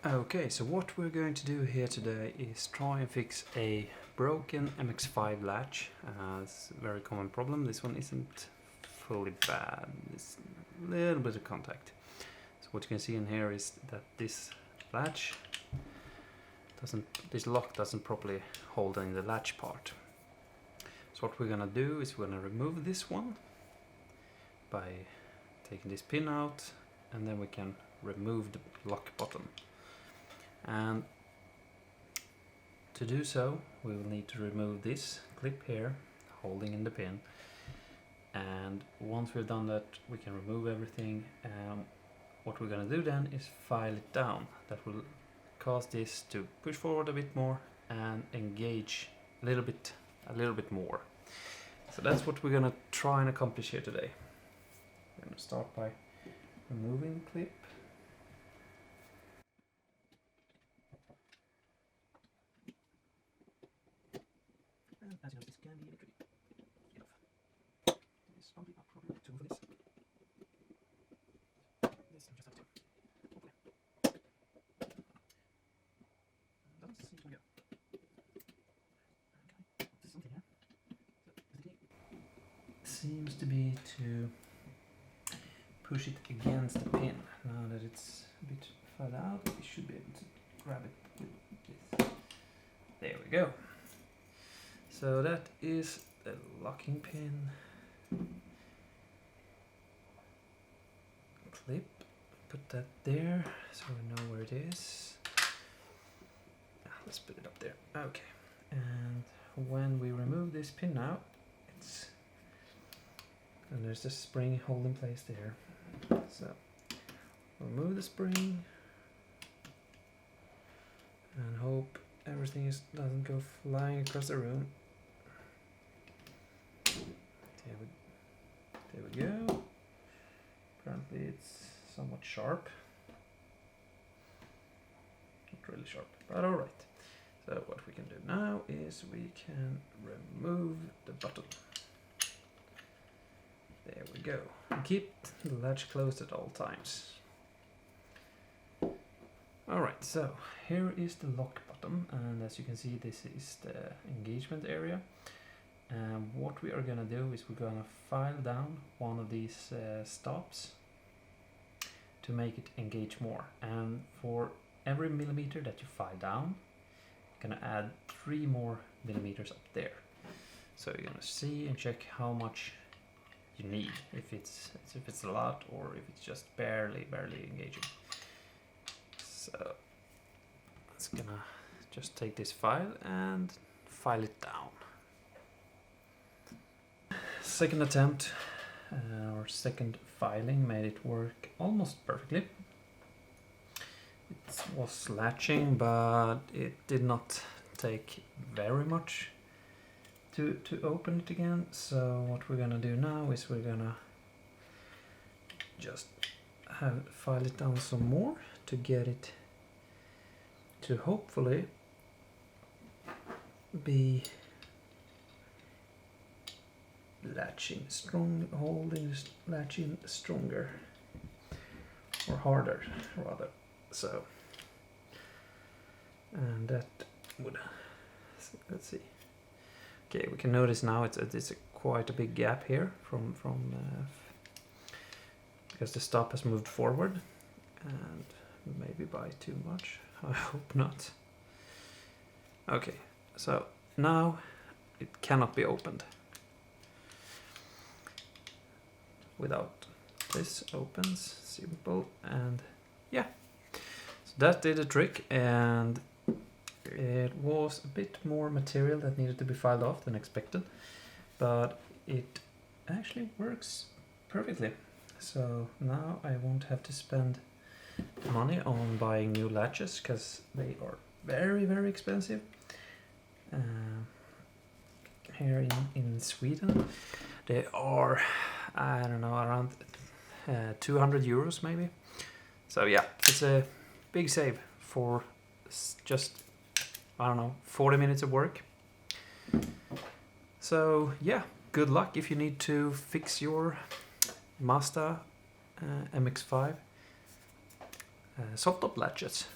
Okay, so what we're going to do here today is try and fix a broken MX-5 latch. It's a very common problem. This one isn't fully bad. It's a little bit of contact. So what you can see in here is that this latch this lock doesn't properly hold in the latch part. So what we're gonna do is we're gonna remove this one by taking this pin out, and then we can remove the lock button. And to do so, we will need to remove this clip here holding in the pin, and once we've done that, we can remove everything. What we're going to do then is file it down. That will cause this to push forward a bit more and engage a little bit more. So that's what we're going to try and accomplish here today. We're going to start by removing the clip. And as you know, this can be a bit tricky. There is probably a tool for this. This you just have to open it. Doesn't seem to go. Okay, there's something here. So the technique seems to be to push it against the pin. Now that it's a bit further out, we should be able to grab it with this. There we go. So that is the locking pin clip. Put that there so we know where it is. Let's put it up there. Okay. And when we remove this pin now, and there's the spring holding place there. So remove the spring and hope everything doesn't go flying across the room. There we go. Apparently it's somewhat sharp. Not really sharp, but alright. So what we can do now is we can remove the button. There we go. And keep the latch closed at all times. Alright, so here is the lock button, and as you can see, this is the engagement area. And what we are gonna do is we're gonna file down one of these stops to make it engage more. And for every millimeter that you file down, you're gonna add 3 more millimeters up there. So you're gonna see and check how much you need, if it's a lot or if it's just barely engaging. So it's gonna just take this file and file it down. Second attempt or second filing made it work almost perfectly. It was latching, but it did not take very much to open it again. So what we're gonna do now is we're gonna just file it down some more to get it to hopefully be latching latching stronger or harder rather. So, and that would, let's see. Okay, we can notice now it's quite a big gap here from because the stop has moved forward, and maybe by too much. I hope not. Okay, so now it cannot be opened without this opens. Simple, and yeah, so that did the trick. And it was a bit more material that needed to be filed off than expected, but it actually works perfectly. So now I won't have to spend money on buying new latches, because they are very expensive. Here in Sweden they are, I don't know, around 200 euros maybe. So yeah, it's a big save for just, I don't know, 40 minutes of work. So yeah, good luck if you need to fix your Mazda MX-5 soft top latches.